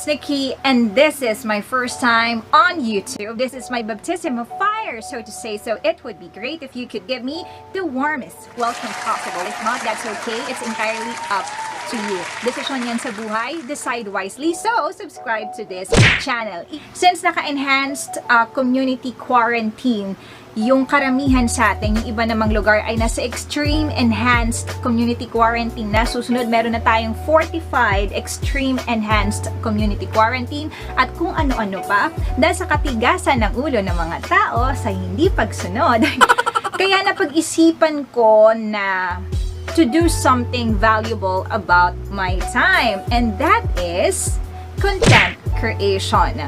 is Nikki, and this is my first time on YouTube. This is my baptism of fire, so to say, so it would be great if you could give me the warmest welcome possible. If not, that's okay. It's entirely up to you. Desisyon yan sa buhay. Decide wisely. So, subscribe to this channel. Since naka-enhanced community quarantine, yung karamihan sa atin, yung iba namang lugar ay nasa extreme enhanced community quarantine na. Susunod, meron na tayong fortified extreme enhanced community quarantine at kung ano-ano pa dahil sa katigasan ng ulo ng mga tao sa hindi pagsunod. Kaya napag-isipan ko na to do something valuable about my time, and that is content creation.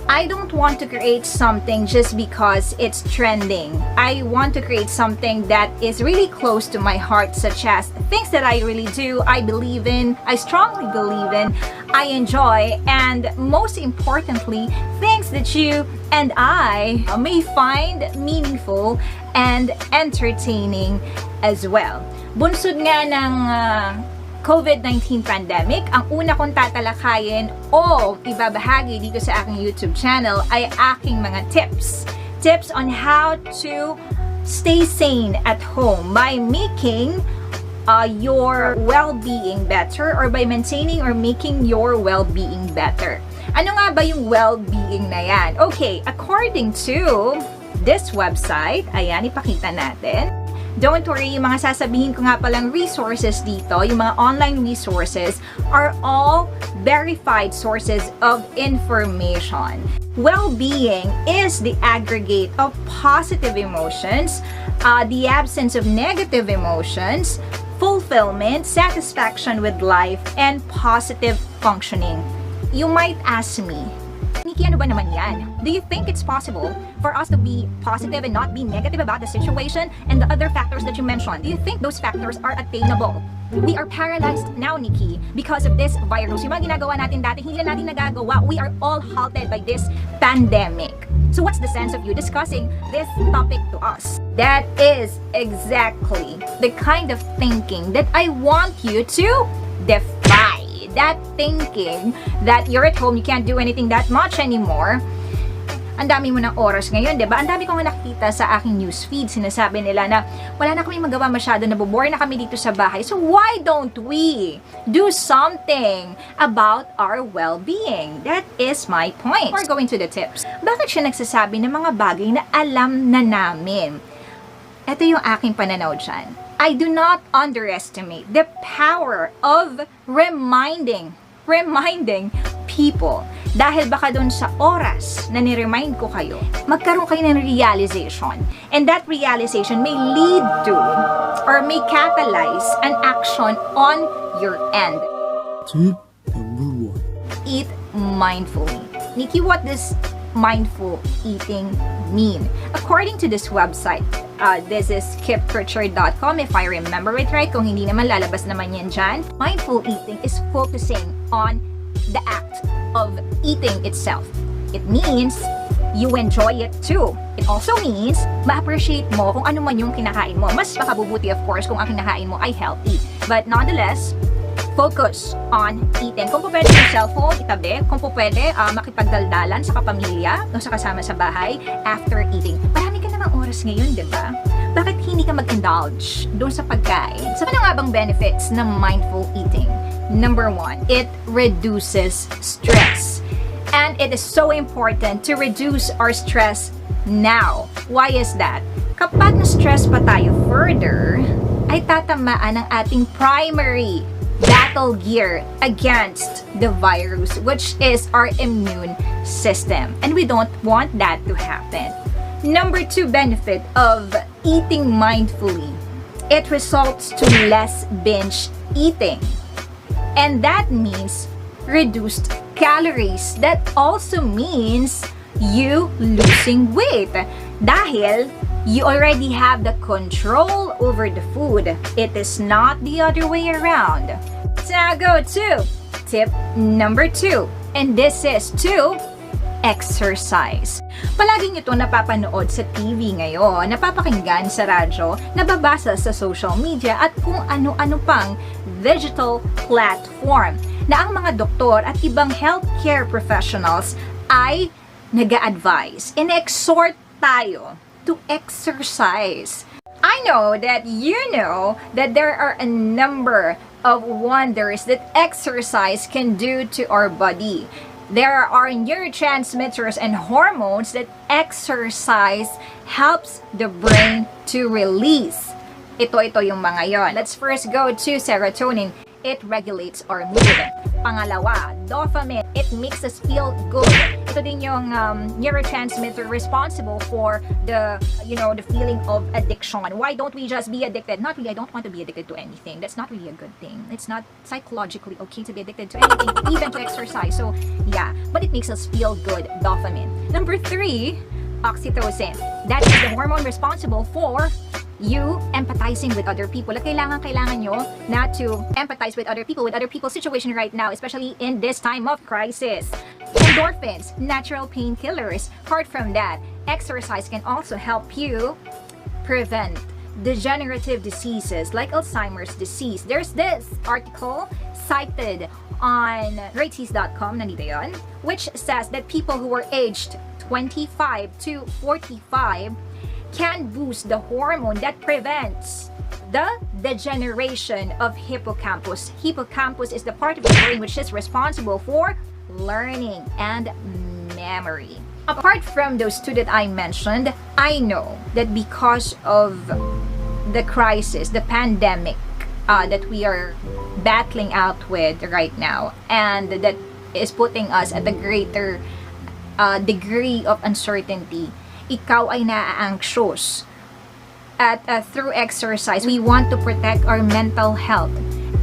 I don't want to create something just because it's trending. I want to create something that is really close to my heart, such as things that I really do, I believe in, I strongly believe in, I enjoy, and most importantly, things that you and I may find meaningful and entertaining as well. Bunsod nga ng COVID-19 pandemic, ang una kong tatalakayin o ibabahagi dito sa aking YouTube channel ay aking mga tips. Tips on how to stay sane at home by making your well-being better or by maintaining or making your well-being better. Ano nga ba yung well-being na yan? Okay, according to this website, ayan, ipakita natin. Don't worry, yung mga sasabihin ko nga palang resources dito, yung mga online resources, are all verified sources of information. Well-being is the aggregate of positive emotions, the absence of negative emotions, fulfillment, satisfaction with life, and positive functioning. You might ask me, Nikki, ano ba naman yan? Do you think it's possible for us to be positive and not be negative about the situation and the other factors that you mentioned? Do you think those factors are attainable? We are paralyzed now, Nikki, because of this virus. Yung mga ginagawa natin dati, hindi na natin nagagawa. We are all halted by this pandemic. So what's the sense of you discussing this topic to us? That is exactly the kind of thinking that I want you to defy. That thinking that you're at home, you can't do anything that much anymore. Ang dami mo ng oras ngayon, diba? Ang dami kong nakikita sa aking newsfeed. Sinasabi nila na wala na kami magawa masyado, nabobore na kami dito sa bahay. So why don't we do something about our well-being? That is my point. We're going to the tips. Bakit siya nagsasabi ng mga bagay na alam na namin? Ito yung aking pananaw dyan. I do not underestimate the power of reminding people. Dahil baka doon sa oras na ni-remind ko kayo, magkaroon kayo ng realization. And that realization may lead to or may catalyze an action on your end. Tip number 1. Eat mindfully. Nikki, what does mindful eating mean? According to this website, this is kippritchard.com if I remember it right. Kung hindi naman, lalabas naman yan dyan. Mindful eating is focusing on the act of eating itself. It means you enjoy it too. It also means ma-appreciate mo kung ano man yung kinakain mo. Mas makabubuti, of course, kung ang kinakain mo ay healthy. But nonetheless, focus on eating. Kung po pwede yung cellphone, itabi. Kung po pwede, makipagdaldalan sa kapamilya o sa kasama sa bahay after eating. Marami ka namang oras ngayon, di ba? Bakit hindi ka mag-indulge doon sa pagkain? So, ano nga bang benefits ng mindful eating? Number 1, it reduces stress. And it is so important to reduce our stress now. Why is that? Kapag na-stress pa tayo further, ay tatamaan ang ating primary battle gear against the virus, which is our immune system. And we don't want that to happen. Number 2 benefit of eating mindfully, it results to less binge eating. And that means reduced calories. That also means you losing weight. Dahil you already have the control over the food. It is not the other way around. So now go to tip number 2. And this is to exercise. Palagi nyo itong napapanood sa TV ngayon, napapakinggan sa radyo, nababasa sa social media at kung ano-ano pang digital platform na ang mga doktor at ibang healthcare professionals ay nag-a-advise, in-exhort tayo to exercise. I know that you know that there are a number of wonders that exercise can do to our body. There are neurotransmitters and hormones that exercise helps the brain to release. Ito yung mga yon. Let's first go to serotonin. It regulates our mood. Pangalawa, dopamine. It makes us feel good. Ito din yung neurotransmitter responsible for the feeling of addiction. Why don't we just be addicted? Not really, I don't want to be addicted to anything. That's not really a good thing. It's not psychologically okay to be addicted to anything, even to exercise. So, yeah. But it makes us feel good. Dopamine. Number 3, oxytocin. That is the hormone responsible for you empathizing with other people. At kailangan nyo na to empathize with other people's situation right now, especially in this time of crisis. Endorphins, natural painkillers. Apart from that, exercise can also help you prevent degenerative diseases like Alzheimer's disease. There's this article cited on greatseas.com, nandito yon, which says that people who are aged 25 to 45 can boost the hormone that prevents the degeneration of hippocampus. Hippocampus is the part of the brain which is responsible for learning and memory. Apart from those two that I mentioned, I know that because of the crisis, the pandemic that we are battling out with right now, and that is putting us at a greater degree of uncertainty, ikaw ay na-anxious. At through exercise, we want to protect our mental health.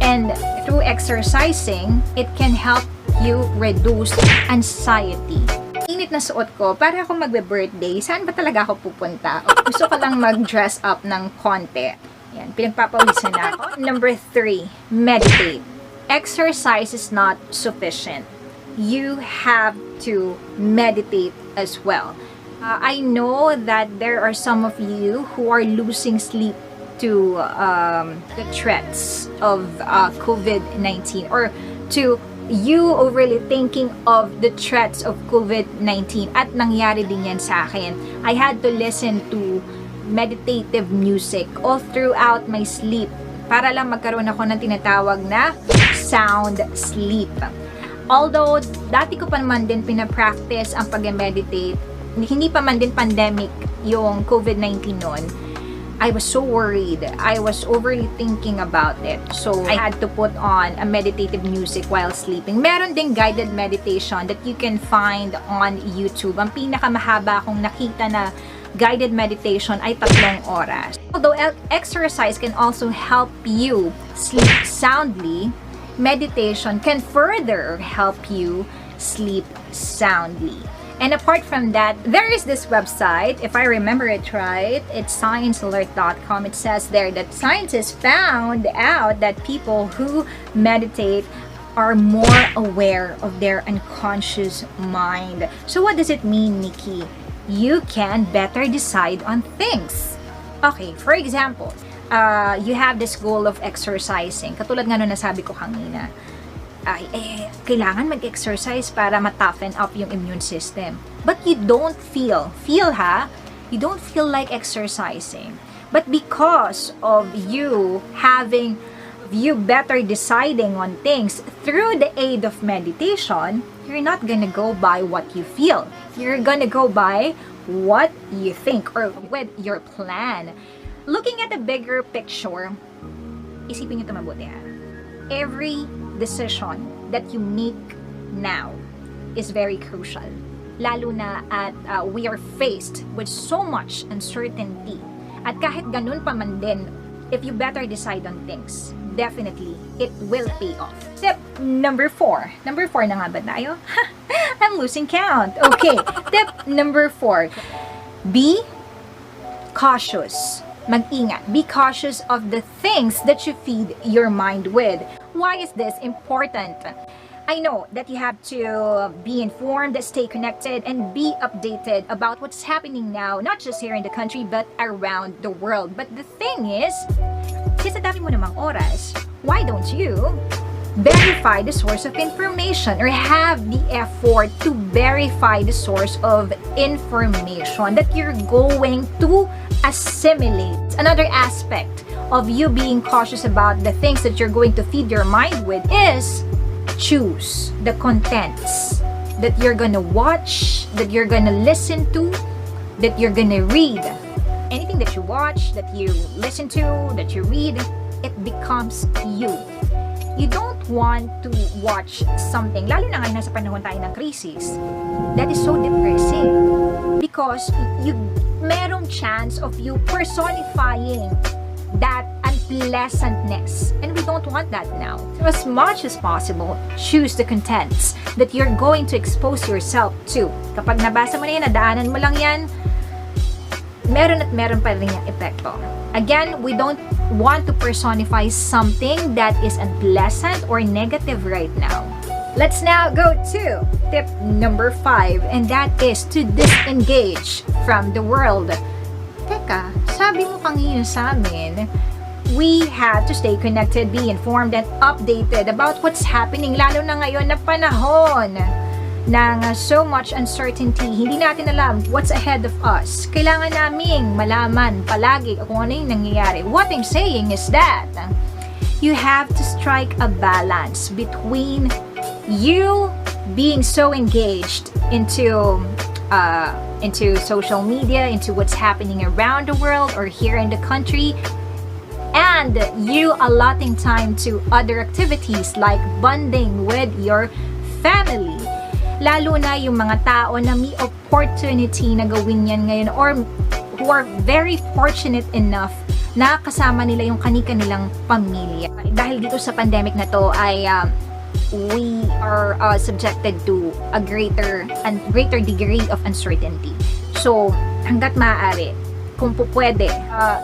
And through exercising, it can help you reduce anxiety. Init na suot ko, para ako magbe-birthday, saan ba talaga ako pupunta? O, gusto ko lang mag-dress up ng konti. Yan, pinagpapawisan na ako. Number 3, meditate. Exercise is not sufficient. You have to meditate as well. I know that there are some of you who are losing sleep to the threats of COVID-19, or to you overly thinking of the threats of COVID-19. At nangyari din yan sa akin. I had to listen to meditative music all throughout my sleep para lang magkaroon ako ng tinatawag na sound sleep. Although, dati ko pa naman din pinapractice ang pag-meditate, hindi pa man din pandemic yung COVID-19 noon, I was so worried. I was overly thinking about it. So, I had to put on a meditative music while sleeping. Meron ding guided meditation that you can find on YouTube. Ang pinakamahaba akong nakita na guided meditation ay 3 oras. Although exercise can also help you sleep soundly, meditation can further help you sleep soundly. And apart from that, there is this website, if I remember it right, it's sciencealert.com. It says there that scientists found out that people who meditate are more aware of their unconscious mind. So what does it mean, Nikki? You can better decide on things. Okay, for example, you have this goal of exercising. Katulad nga nung nasabi ko kanina, kailangan mag-exercise para ma-toughen up yung immune system. But you don't feel you don't feel like exercising. But because of you better deciding on things through the aid of meditation, you're not gonna go by what you feel. You're gonna go by what you think, or with your plan. Looking at the bigger picture, isipin nyo ito mabuti ha. Every decision that you make now is very crucial. Lalo na at we are faced with so much uncertainty. At kahit ganun pa man din, if you better decide on things, definitely, it will pay off. Tip number 4. Number 4 na nga ba tayo? I'm losing count. Okay. Tip number 4. Be cautious. Mag-ingat. Be cautious of the things that you feed your mind with. Why is this important? I know that you have to be informed, stay connected, and be updated about what's happening now, not just here in the country, but around the world. But the thing is, since ang dami mo namang oras, why don't you verify the source of information or have the effort to verify the source of information that you're going to assimilate? Another aspect of you being cautious about the things that you're going to feed your mind with is choose the contents that you're gonna watch, that you're gonna listen to, that you're gonna read. Anything that you watch, that you listen to, that you read, it becomes you. You don't want to watch something, lalo na ngayon nasa panahon tayo ng crisis, that is so depressing. Because merong chance of you personifying that unpleasantness. And we don't want that now. So as much as possible, choose the contents that you're going to expose yourself to. Kapag nabasa mo na yan, nadaanan mo lang yan, meron at meron pa rin yung epekto. Again, we don't want to personify something that is unpleasant or negative right now. Let's now go to tip number 5, and that is to disengage from the world. Teka, sabi mo kanina sa amin, we have to stay connected, be informed, and updated about what's happening, lalo na ngayon na panahon ng so much uncertainty. Hindi natin alam what's ahead of us. Kailangan naming malaman palagi kung ano yung nangyayari. What I'm saying is that you have to strike a balance between you being so engaged into social media, into what's happening around the world or here in the country, and you allotting time to other activities like bonding with your family. Lalo na yung mga tao na may opportunity na gawin yan ngayon, or who are very fortunate enough na kasama nila yung kani-kanilang pamilya. Dahil dito sa pandemic na to ay we are subjected to a greater degree of uncertainty. So, hanggat maaari, kung pwede,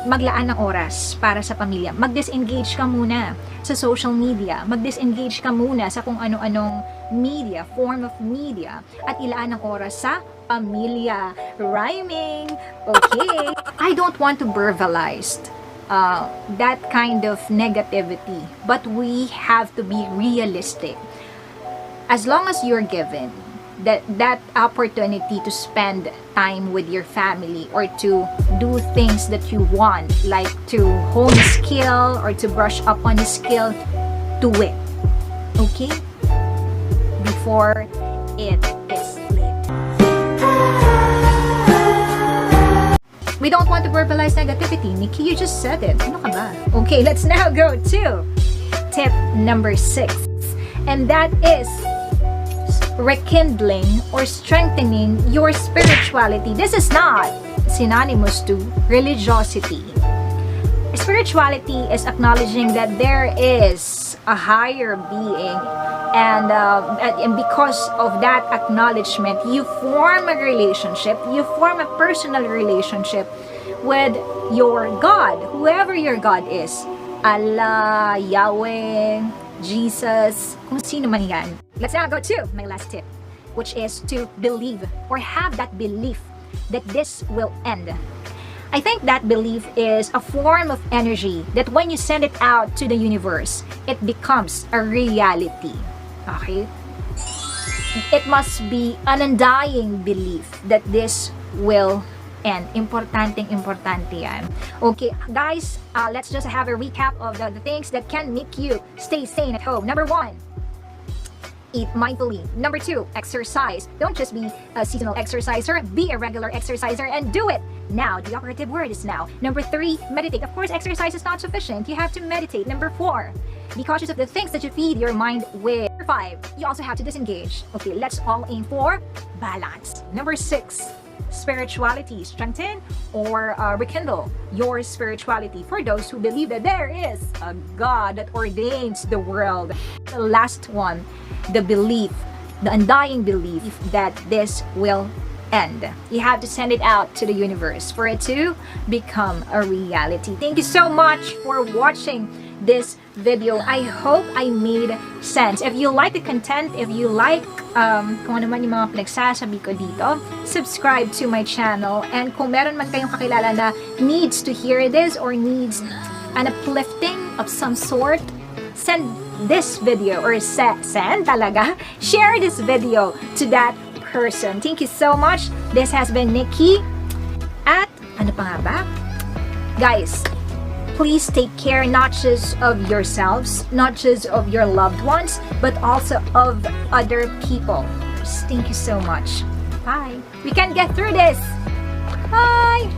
maglaan ng oras para sa pamilya. Mag-disengage ka muna sa social media. Mag-disengage ka muna sa kung ano-anong media, form of media, at ilaan ng oras sa pamilya. Rhyming! Okay. I don't want to verbalize that kind of negativity, but we have to be realistic. As long as you're given that opportunity to spend time with your family or to do things that you want, like to hone a skill or to brush up on a skill, do it. Okay? Before it is late. We don't want to verbalize negativity. Nikki, you just said it. Ano ka ba? Okay, let's now go to tip number 6. And that is rekindling or strengthening your spirituality. This is not synonymous to religiosity. Spirituality is acknowledging that there is a higher being, and because of that acknowledgement, you form a relationship, you form a personal relationship with your God, whoever your God is. Allah, Yahweh, Jesus, kung sino man yan. Let's now go to my last tip, which is to believe or have that belief that this will end. I think that belief is a form of energy that when you send it out to the universe, it becomes a reality. Okay? It must be an undying belief that this will end. Importante yan. Okay, guys, let's just have a recap of the things that can make you stay sane at home. Number 1, eat mindfully. Number 2, exercise. Don't just be a seasonal exerciser, be a regular exerciser and do it now. The operative word is now. Number 3, meditate. Of course, exercise is not sufficient. You have to meditate. Number 4, be cautious of the things that you feed your mind with. Number 5, you also have to disengage. Okay, let's all aim for balance. Number 6, spirituality. Strengthen or rekindle your spirituality for those who believe that there is a God that ordains the world. The last one, the belief, the undying belief that this will end. You have to send it out to the universe for it to become a reality. Thank you so much for watching this video. I hope I made sense. If you like the content, if you like kung ano man yung mga pinagsasabi ko dito, subscribe to my channel. And kung meron man kayong kakilala na needs to hear this or needs an uplifting of some sort, send this video or send talaga, share this video to that person. Thank you so much. This has been Nikki. At ano pa nga ba? Guys, please take care not just of yourselves, not just of your loved ones, but also of other people. Thank you so much. Bye. We can get through this. Bye.